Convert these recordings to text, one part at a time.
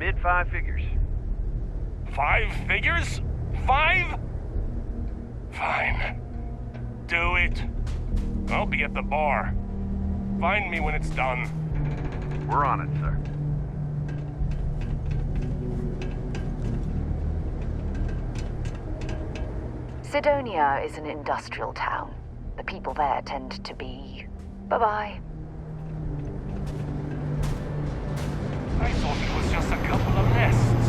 Mid 5 figures. 5 figures? 5? Fine. Do it. I'll be at the bar. Find me when it's done. We're on it, sir. Sidonia is an industrial town. The people there tend to be... Bye-bye. I thought it was just a couple of nests.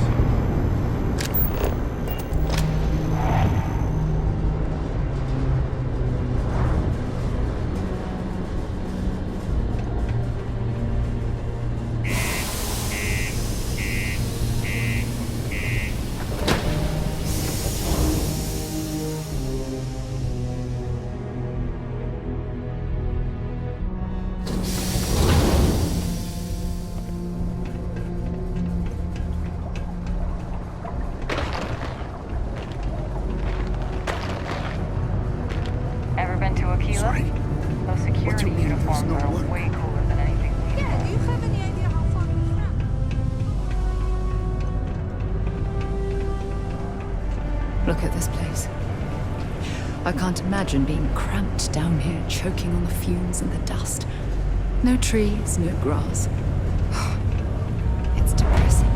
Sorry. Those security uniforms are way cooler than anything. Yeah, do you have any idea how far we've come? Look at this place. I can't imagine being cramped down here, choking on the fumes and the dust. No trees, no grass. It's depressing.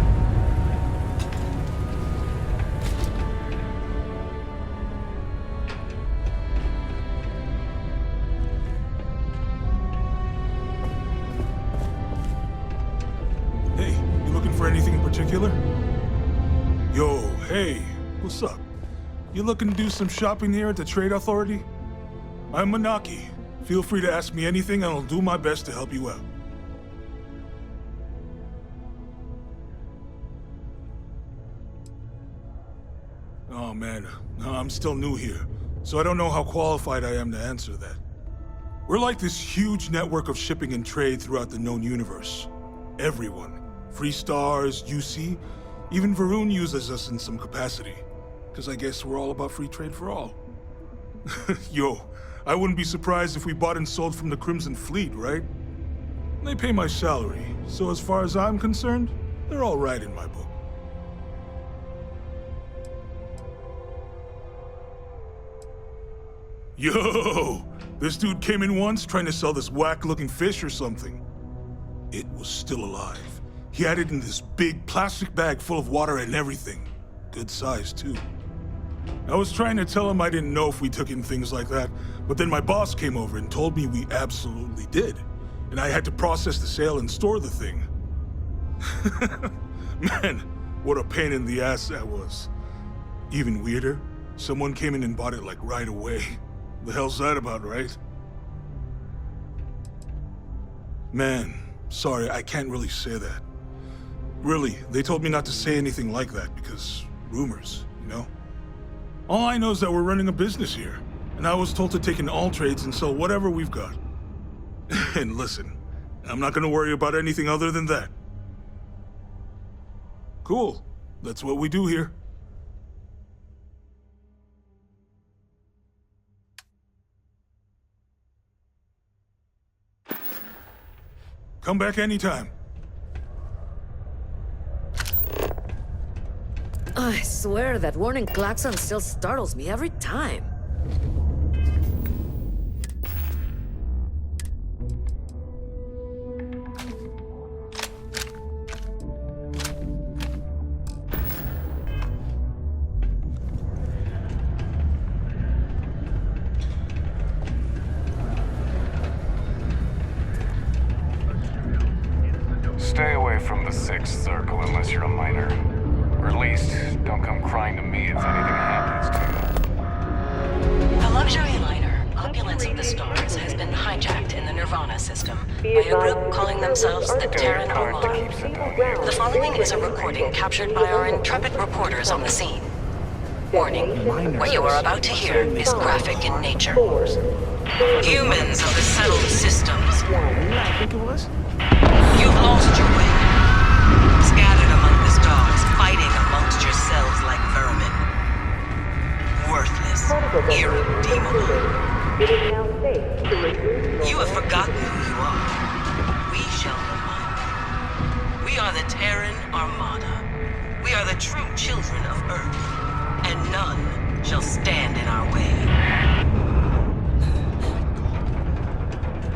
Hey, you looking for anything in particular? Yo, hey, what's up? You looking to do some shopping here at the Trade Authority? I'm Manaki. Feel free to ask me anything and I'll do my best to help you out. Oh man, no, I'm still new here, so I don't know how qualified I am to answer that. We're like this huge network of shipping and trade throughout the known universe. Everyone. Free Stars, UC, even Varun uses us in some capacity. Because I guess we're all about free trade for all. Yo, I wouldn't be surprised if we bought and sold from the Crimson Fleet, right? They pay my salary, so as far as I'm concerned, they're all right in my book. Yo! This dude came in once trying to sell this whack-looking fish or something. It was still alive. He had it in this big plastic bag full of water and everything. Good size, too. I was trying to tell him I didn't know if we took in things like that, but then my boss came over and told me we absolutely did. And I had to process the sale and store the thing. Man, what a pain in the ass that was. Even weirder, someone came in and bought it like right away. The hell's that about, right? Man, sorry, I can't really say that. Really, they told me not to say anything like that because rumors, you know? All I know is that we're running a business here, and I was told to take in all trades and sell whatever we've got. And listen, I'm not gonna worry about anything other than that. Cool, that's what we do here. Come back anytime. I swear that warning klaxon still startles me every time. Stay away from the Sixth Circle unless you're a minor. Or at least, don't come crying to me if anything happens to you. The luxury liner, Opulence of the Stars, has been hijacked in the Nirvana system by a group calling themselves the Terran Armada. The following is a recording captured by our intrepid reporters on the scene. Warning, what you are about to hear is graphic in nature. Humans of the settled systems. You've lost your way. Scattered among the stars, fighting amongst yourselves like vermin. Worthless, irredeemable. You have forgotten who you are. We shall remind you. We are the Terran Armada. We are the true children of Earth, and none shall stand in our way.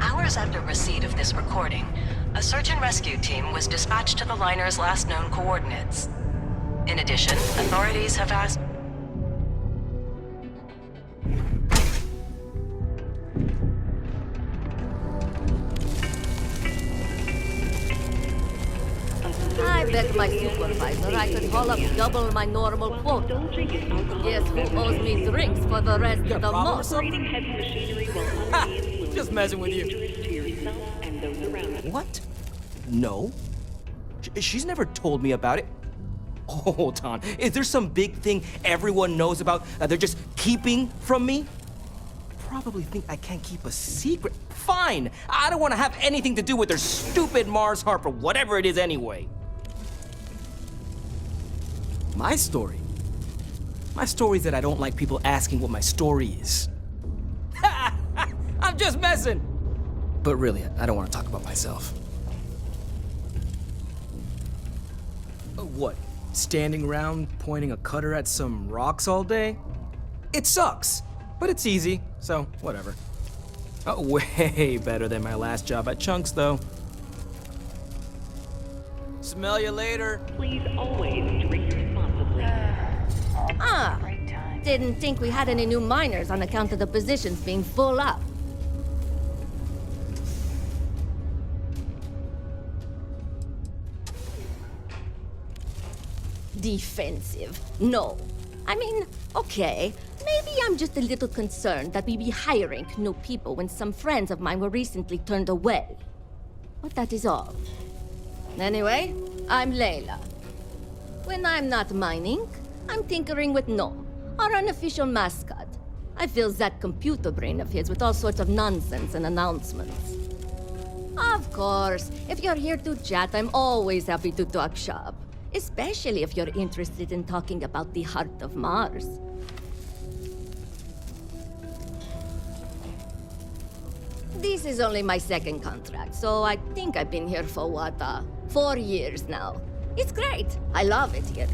Hours after receipt of this recording, a search and rescue team was dispatched to the liner's last known coordinates. In addition, authorities have asked... I bet my supervisor I could haul up double my normal quota. Guess who owes me drinks for the rest of the month? Just messing with you. What? No. She's never told me about it. Hold on. Is there some big thing everyone knows about that they're just keeping from me? Probably think I can't keep a secret. Fine. I don't want to have anything to do with their stupid Mars harp or whatever it is anyway. My story? My story is that I don't like people asking what my story is. I'm just messing. But really, I don't want to talk about myself. What? Standing around pointing a cutter at some rocks all day? It sucks, but it's easy, so whatever. Way better than my last job at Chunks, though. Smell you later. Please always drink responsibly. Didn't think we had any new miners on account of the positions being full up. Defensive. No. I mean, okay, maybe I'm just a little concerned that we be hiring new people when some friends of mine were recently turned away. But that is all. Anyway, I'm Layla. When I'm not mining, I'm tinkering with Gnome, our unofficial mascot. I fill that computer brain of his with all sorts of nonsense and announcements. Of course, if you're here to chat, I'm always happy to talk shop. Especially if you're interested in talking about the heart of Mars. This is only my second contract, so I think I've been here for 4 years now. It's great. I love it here.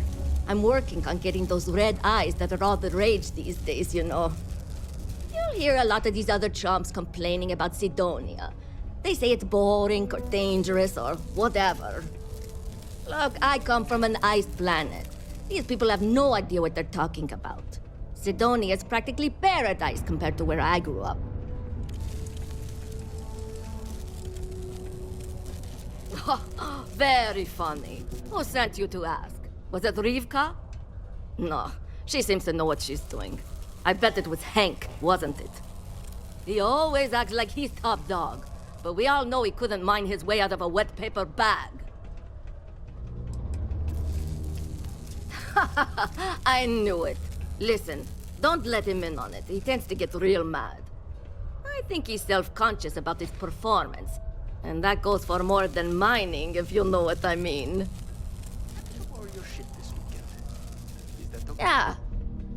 I'm working on getting those red eyes that are all the rage these days, you know. You'll hear a lot of these other chumps complaining about Sidonia. They say it's boring or dangerous or whatever. Look, I come from an ice planet. These people have no idea what they're talking about. Sidonia is practically paradise compared to where I grew up. Very funny. Who sent you to ask? Was it Rivka? No, she seems to know what she's doing. I bet it was Hank, wasn't it? He always acts like he's top dog, but we all know he couldn't mine his way out of a wet paper bag. I knew it. Listen, don't let him in on it. He tends to get real mad. I think he's self-conscious about his performance. And that goes for more than mining, if you know what I mean. Yeah.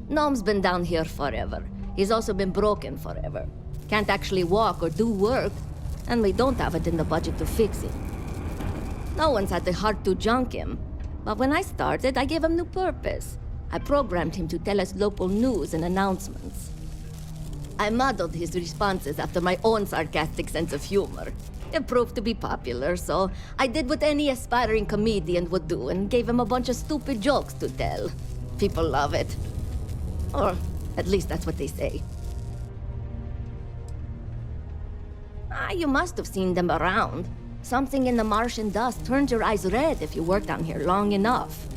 Gnome's been down here forever. He's also been broken forever. Can't actually walk or do work. And we don't have it in the budget to fix it. No one's had the heart to junk him. But when I started, I gave him new purpose. I programmed him to tell us local news and announcements. I modeled his responses after my own sarcastic sense of humor. It proved to be popular, so I did what any aspiring comedian would do and gave him a bunch of stupid jokes to tell. People love it. Or at least that's what they say. You must have seen them around. Something in the Martian dust turns your eyes red if you work down here long enough.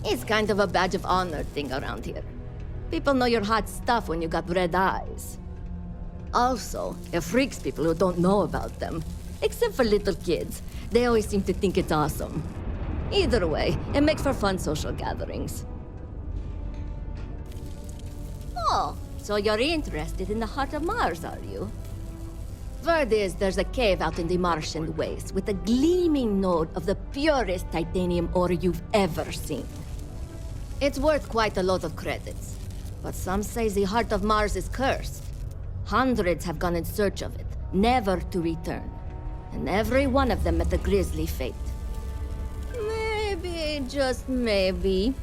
It's kind of a badge of honor thing around here. People know you're hot stuff when you got red eyes. Also, it freaks people who don't know about them. Except for little kids. They always seem to think it's awesome. Either way, it makes for fun social gatherings. Oh, so you're interested in the heart of Mars, are you? Word is there's a cave out in the Martian waste with a gleaming node of the purest titanium ore you've ever seen. It's worth quite a lot of credits, but some say the heart of Mars is cursed. Hundreds have gone in search of it, never to return, and every one of them met a grisly fate. just maybe,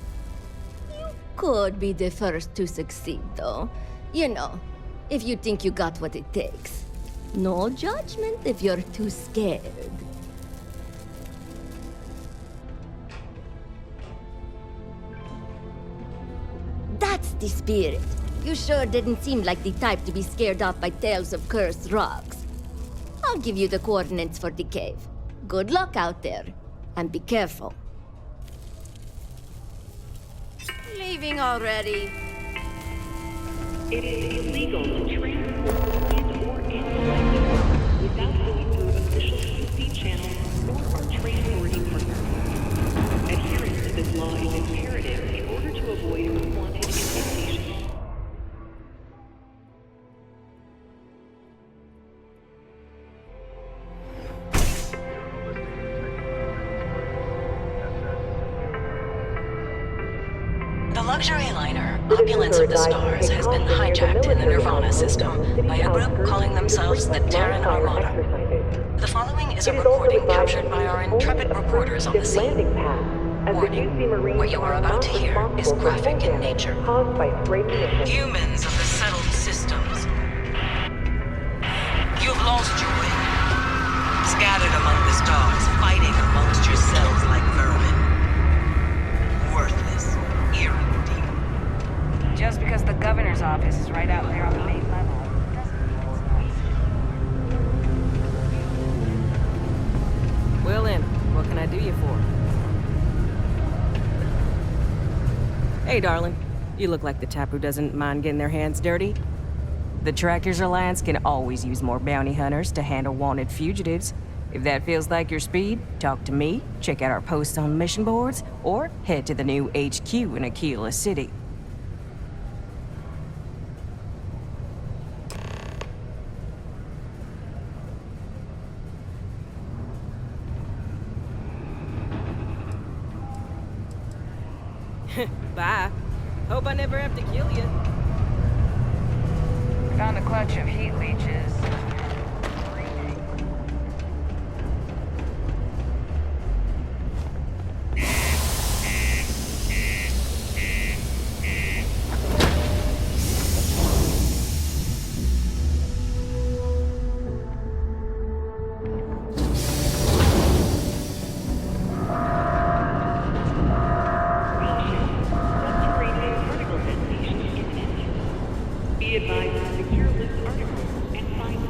you could be the first to succeed, though. You know, if you think you got what it takes. No judgment if you're too scared. That's the spirit. You sure didn't seem like the type to be scared off by tales of cursed rocks. I'll give you the coordinates for the cave. Good luck out there, and be careful. Leaving already. It is illegal to transport and/or analyze without going through official QC channels or our transporting partners. Adherence to this law is imperative in order to avoid unwanted infestation. The luxury liner, Opulence of the Stars, has been hijacked in the Nirvana system by a group calling themselves the Terran Armada. The following is a recording captured by our intrepid reporters on the scene. Warning, what you are about to hear is graphic in nature. Humans of the settled systems, you've lost your way. Scattered among the stars, fighting amongst yourselves like vermin. Worthless, irredeemable. Just because the governor's office is right out there on the main level doesn't mean it's not. Willin, what can I do you for? Hey, darling. You look like the type who doesn't mind getting their hands dirty. The Trackers Alliance can always use more bounty hunters to handle wanted fugitives. If that feels like your speed, talk to me, check out our posts on mission boards, or head to the new HQ in Aquila City. Bye. Hope I never have to kill you. Found a clutch of heat leeches.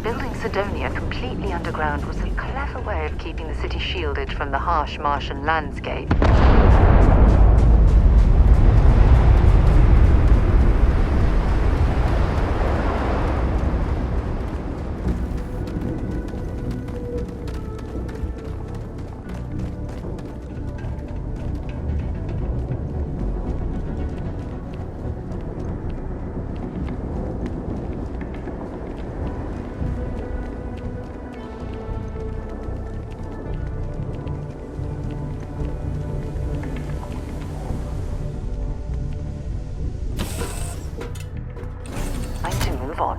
Building Sidonia completely underground was a clever way of keeping the city shielded from the harsh Martian landscape. On.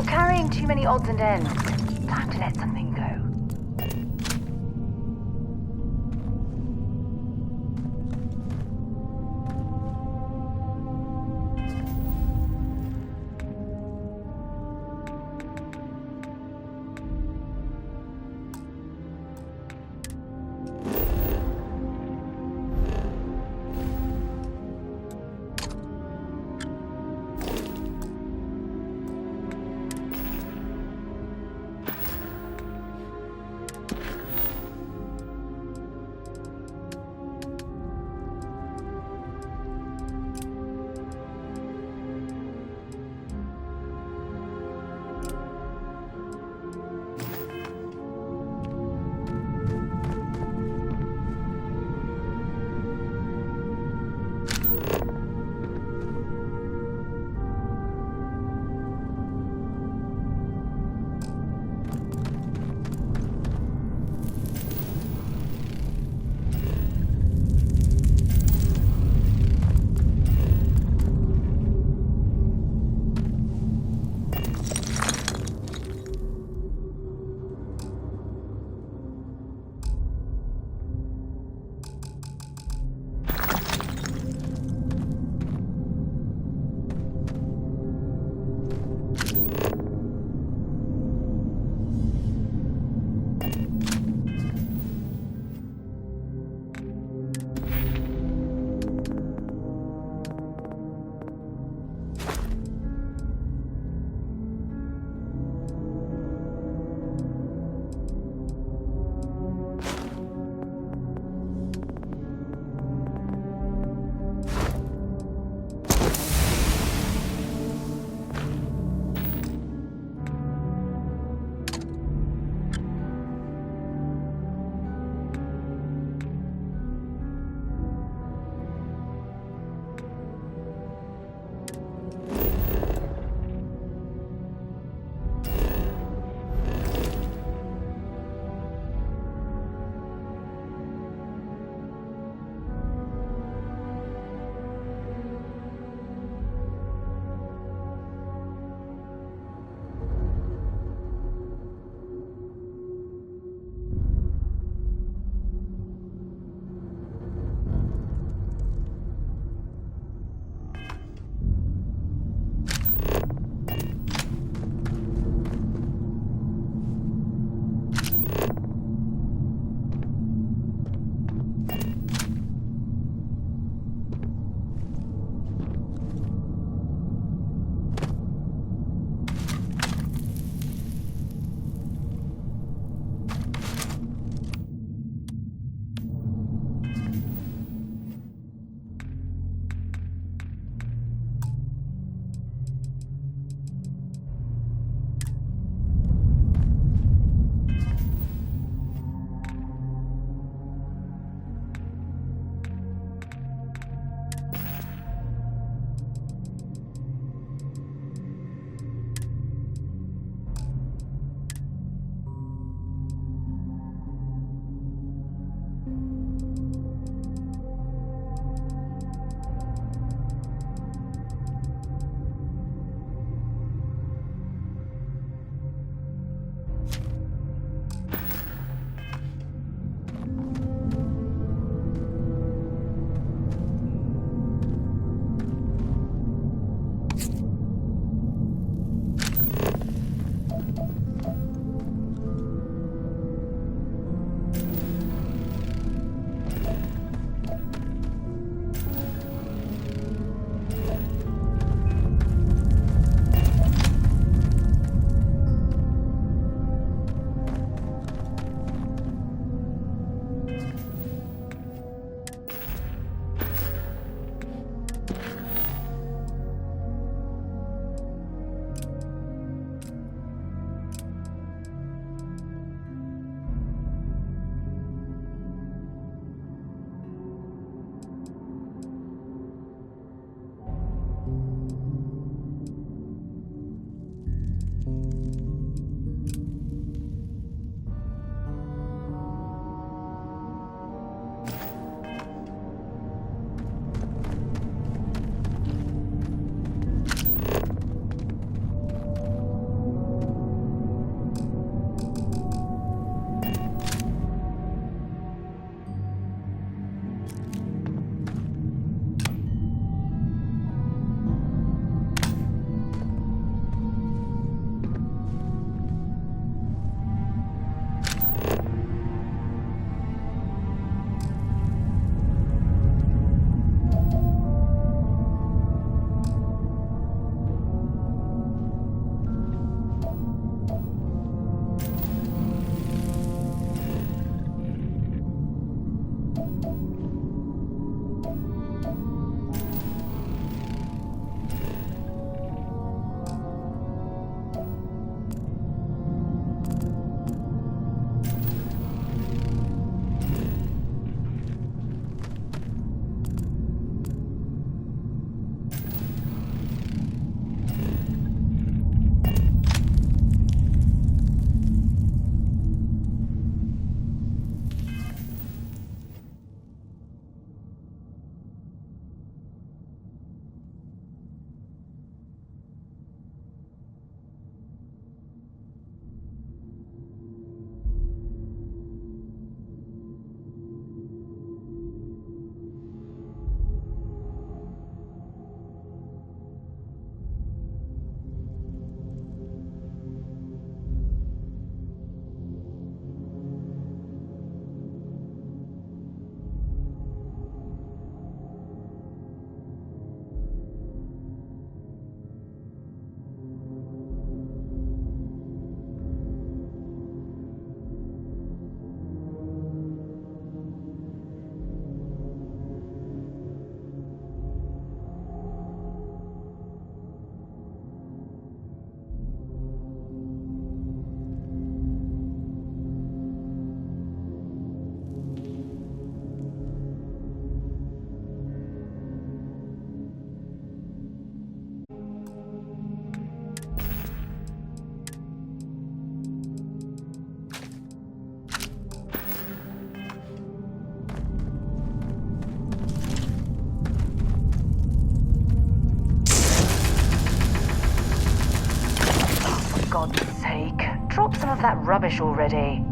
You're carrying too many odds and ends. Time to let something go. God's sake, drop some of that rubbish already.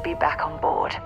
Be back on board.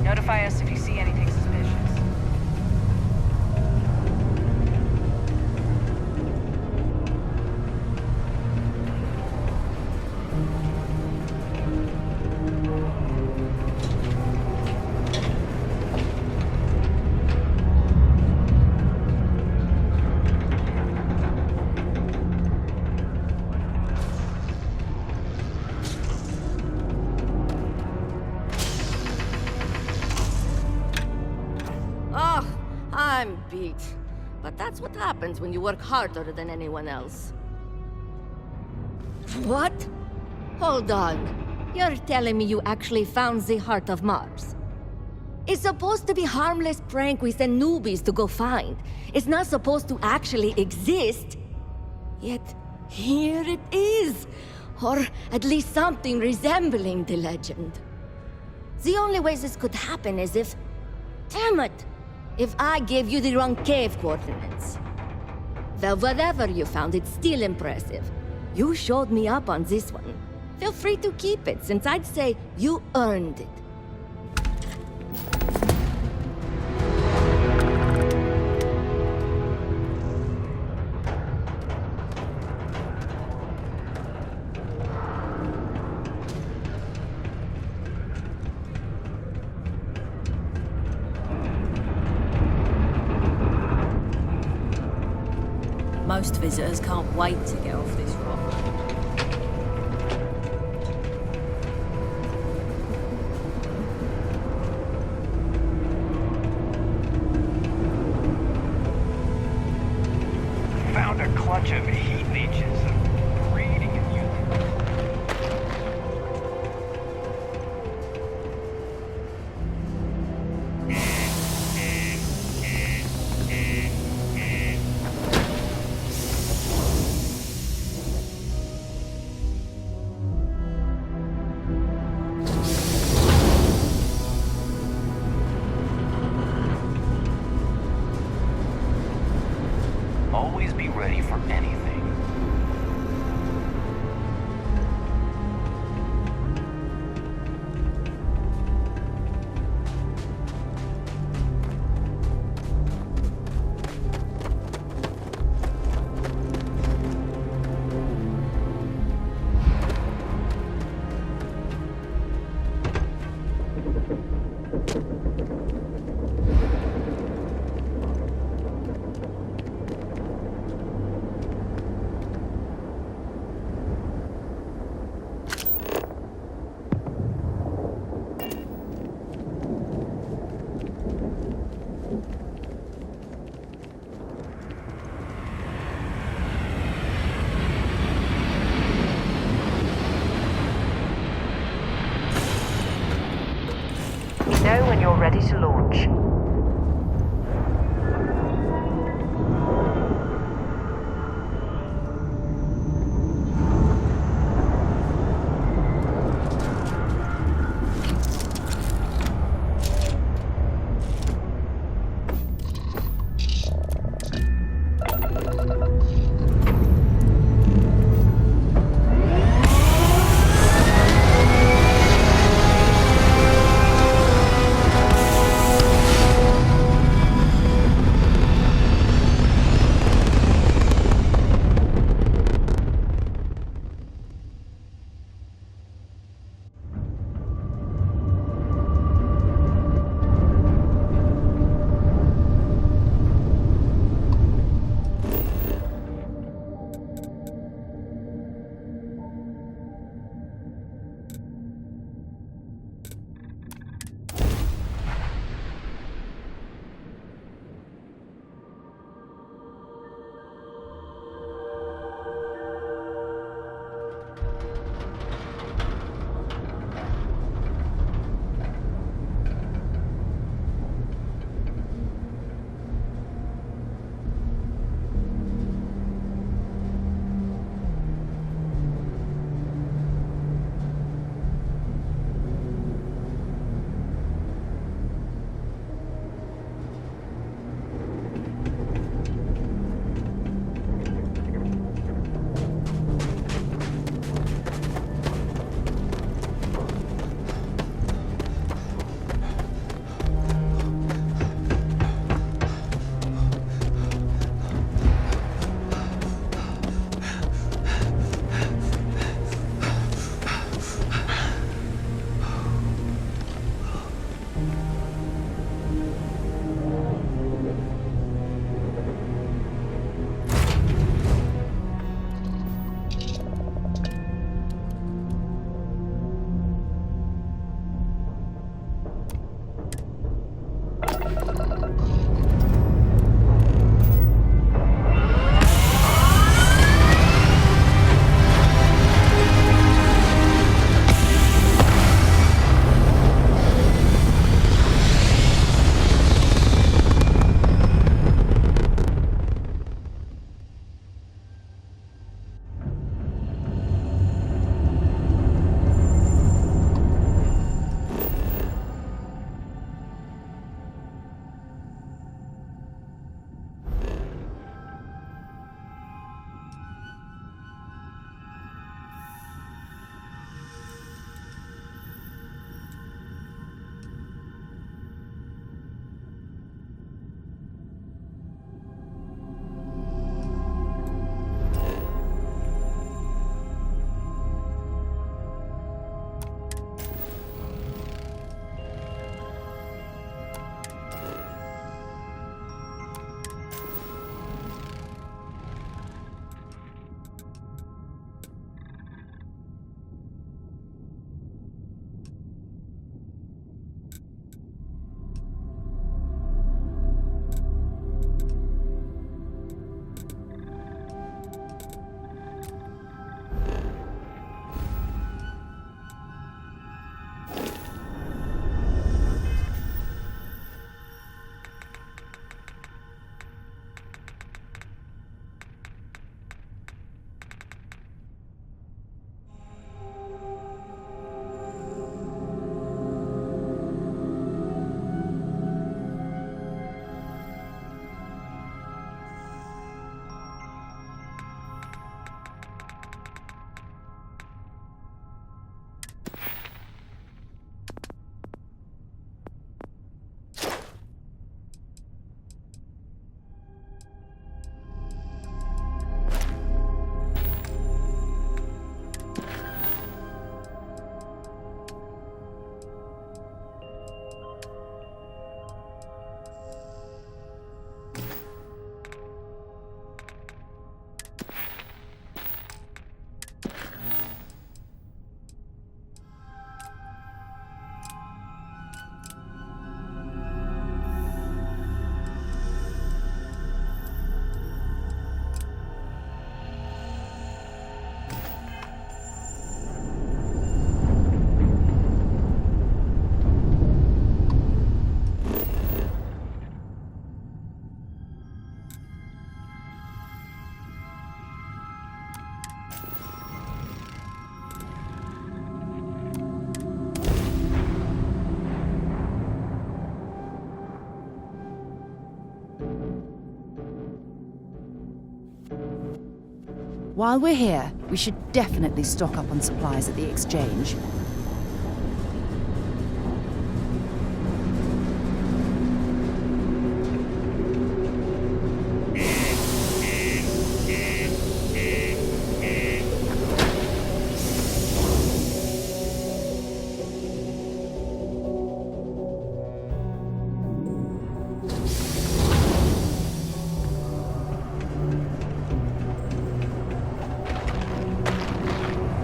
Notify us if you see anything suspicious. Oh, I'm beat. But that's what happens when you work harder than anyone else. What? Hold on. You're telling me you actually found the heart of Mars? It's supposed to be a harmless prank we send newbies to go find. It's not supposed to actually exist. Yet, here it is. Or at least something resembling the legend. The only way this could happen is if... Damn it! If I gave you the wrong cave coordinates. Well, whatever you found, it's still impressive. You showed me up on this one. Feel free to keep it, since I'd say you earned it. Most visitors can't wait to get off this rock. Found a clutch of heat leeches. Breeding in you. Always be ready for anything. Know when you're ready to launch. While we're here, we should definitely stock up on supplies at the exchange.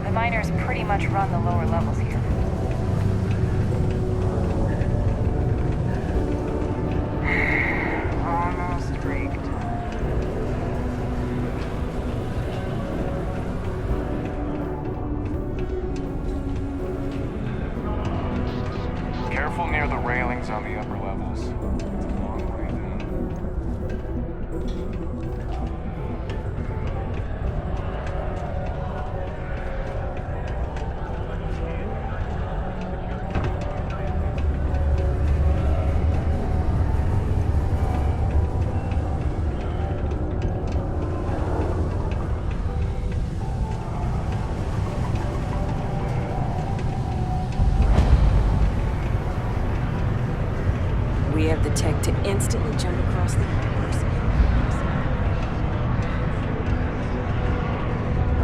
The miners pretty much run the lower levels here. Almost rigged. Careful near the railings on the upper levels. It's a long way down. We have the tech to instantly jump across the universe.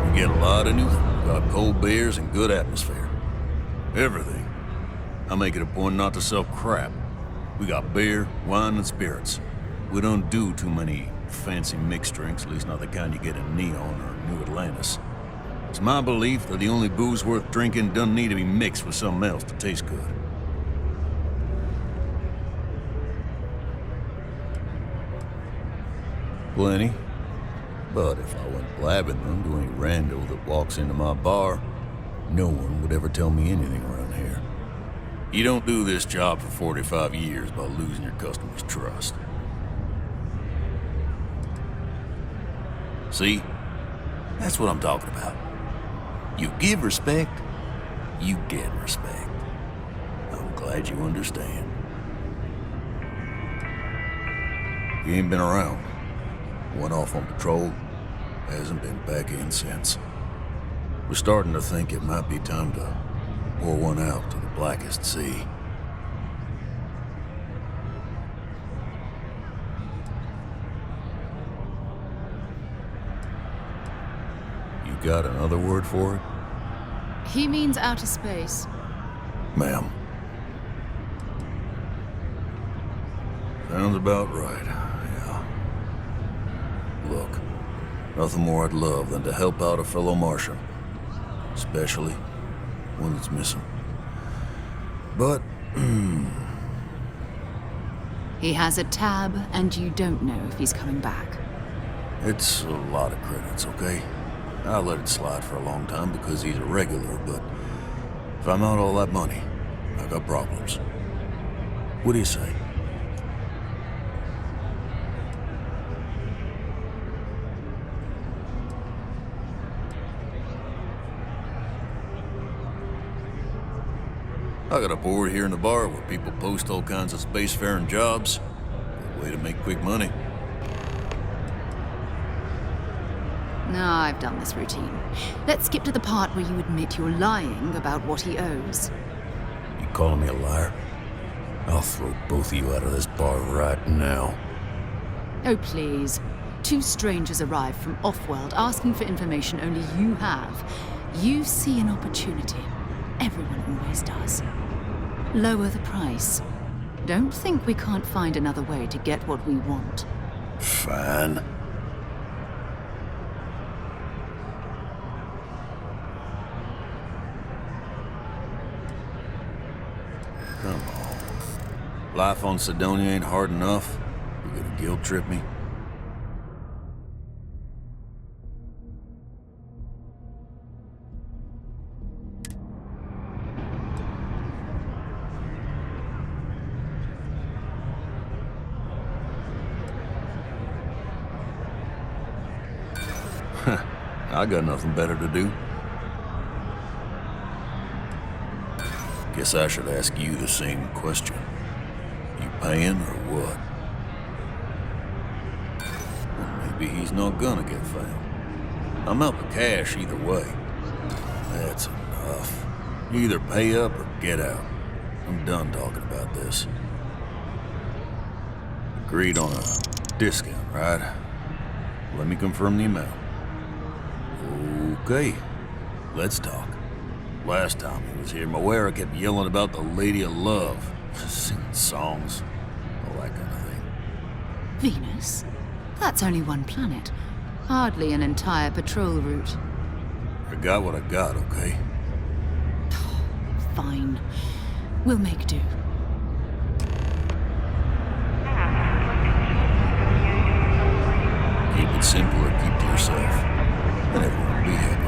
You get a lot of new food. Got cold beers and good atmosphere. Everything. I make it a point not to sell crap. We got beer, wine, and spirits. We don't do too many fancy mixed drinks, at least not the kind you get in Neon or New Atlantis. It's my belief that the only booze worth drinking doesn't need to be mixed with something else to taste good. Plenty. But if I went blabbing them to any rando that walks into my bar, no one would ever tell me anything around here. You don't do this job for 45 years by losing your customers' trust. See? That's what I'm talking about. You give respect, you get respect. I'm glad you understand. You ain't been around. Went off on patrol, hasn't been back in since. We're starting to think it might be time to pour one out to the blackest sea. You got another word for it? He means outer space. Ma'am. Sounds about right, yeah. Look, nothing more I'd love than to help out a fellow Martian. Especially one that's missing. But, He has a tab, and you don't know if he's coming back. it's a lot of credits, okay? I let it slide for a long time because he's a regular, but if I'm out all that money, I got problems. What do you say? I got a board here in the bar where people post all kinds of spacefaring jobs. Good way to make quick money. No, I've done this routine. Let's skip to the part where you admit you're lying about what he owes. You calling me a liar? I'll throw both of you out of this bar right now. Oh, please. Two strangers arrive from off-world asking for information only you have. You see an opportunity. Everyone always does. Lower the price. Don't think we can't find another way to get what we want. Fine. Come on. Life on Sidonia ain't hard enough. You gonna guilt trip me? I got nothing better to do. Guess I should ask you the same question. You paying or what? Well, maybe he's not gonna get found. I'm out for cash either way. That's enough. You either pay up or get out. I'm done talking about this. Agreed on a discount, right? Let me confirm the amount. Okay, let's talk. Last time he was here, Moira kept yelling about the Lady of Love, singing songs, all that kind of thing. Venus? That's only one planet. Hardly an entire patrol route. I got what I got, okay? Fine. We'll make do. Keep it simple or keep to yourself. And everyone will be happy.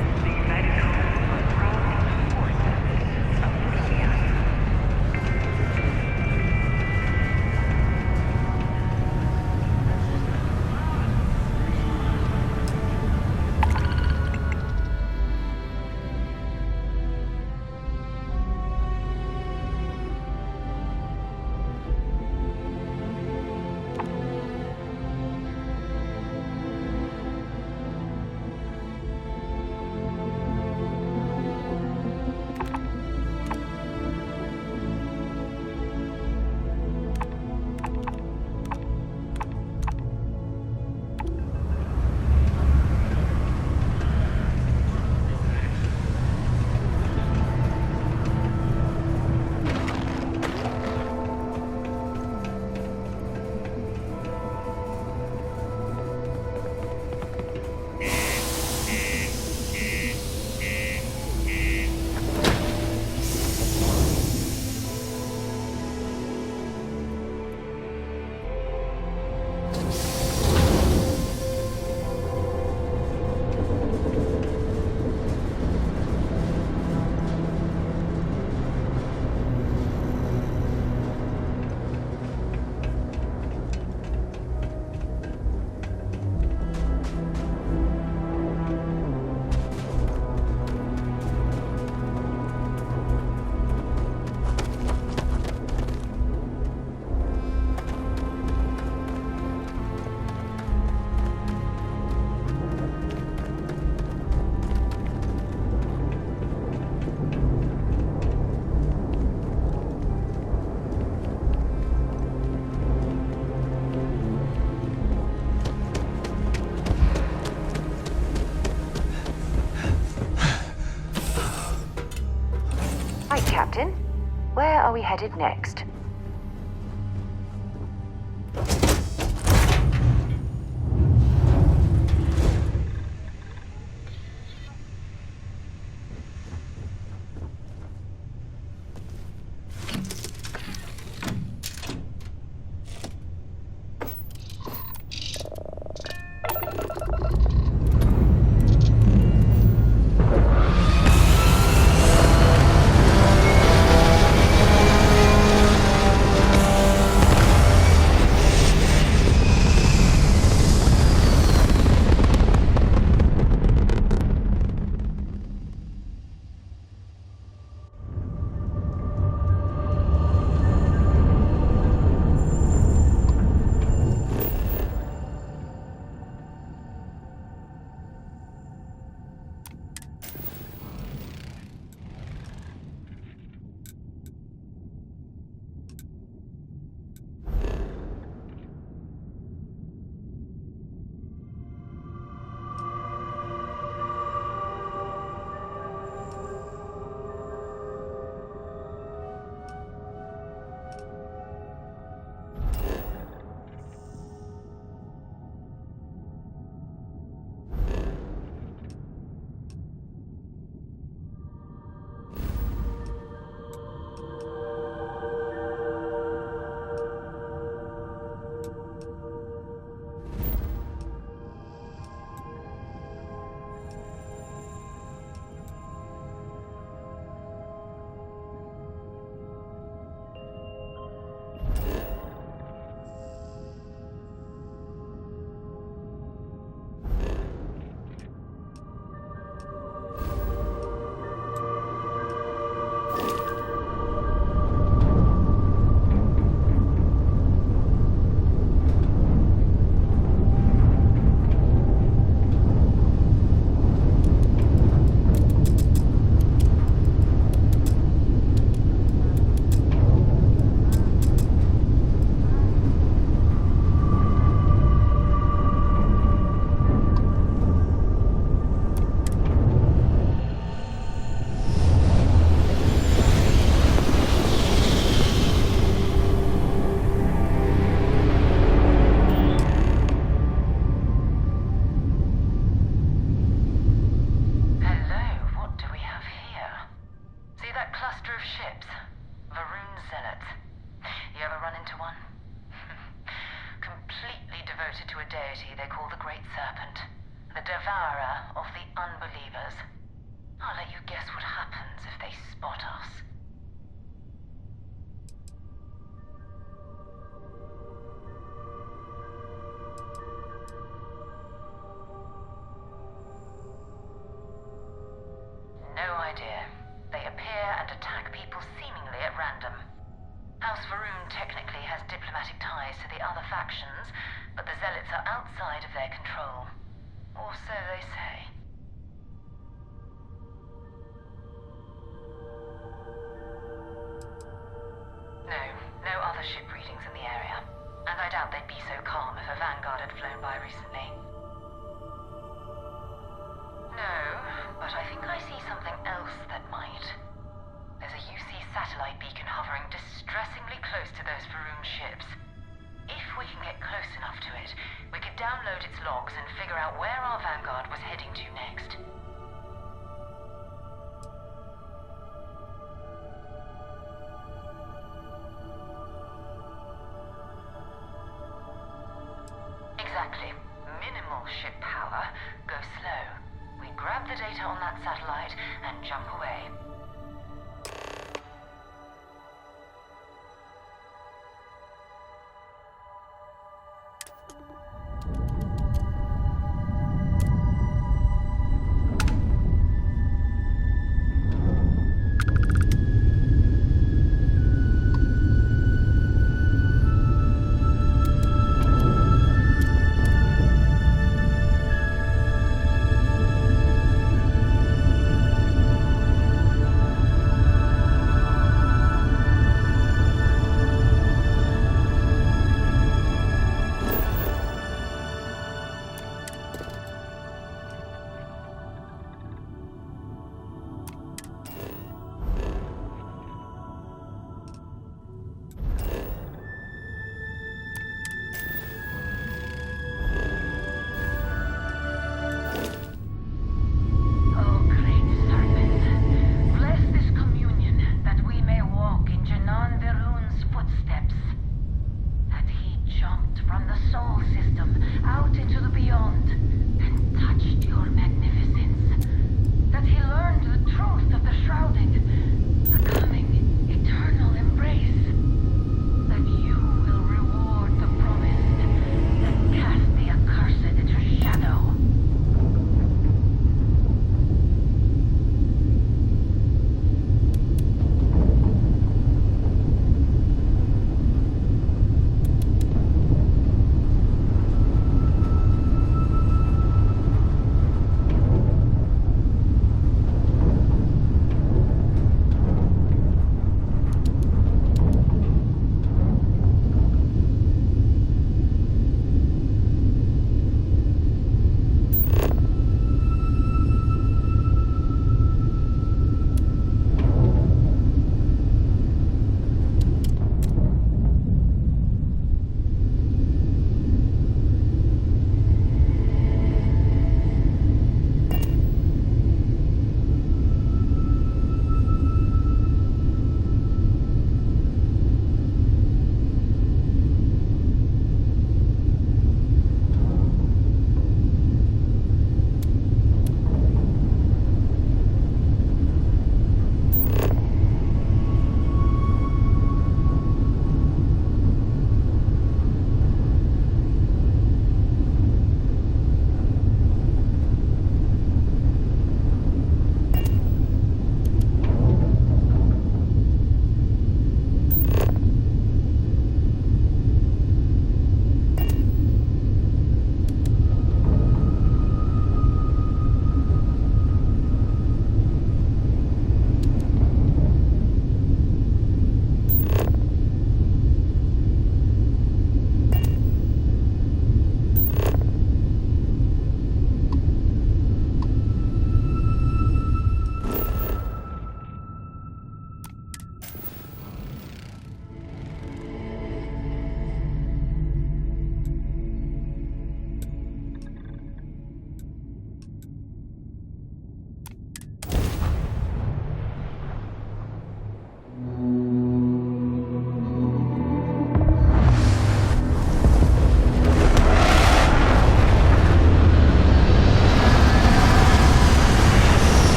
Right, Captain. Where are we headed next? of ships. Varun zealots. You ever run into one? Completely devoted to a deity they call the Great Serpent. The devourer of the unbelievers. I'll let you guess what happens if they spot us. No idea. They appear and attack people seemingly at random. House Varun technically has diplomatic ties to the other factions, but the zealots are outside of their control. Or so they say. No other ship readings in the area. And I doubt they'd be so calm if a Vanguard had flown by recently. No, but I think I see something else that might. There's a UC satellite beacon hovering distressingly close to those Varun ships. If we can get close enough to it, we could download its logs and figure out where our Vanguard was heading to next. Exactly. Minimal ship power. Go slow. We grab the data on that satellite and jump away.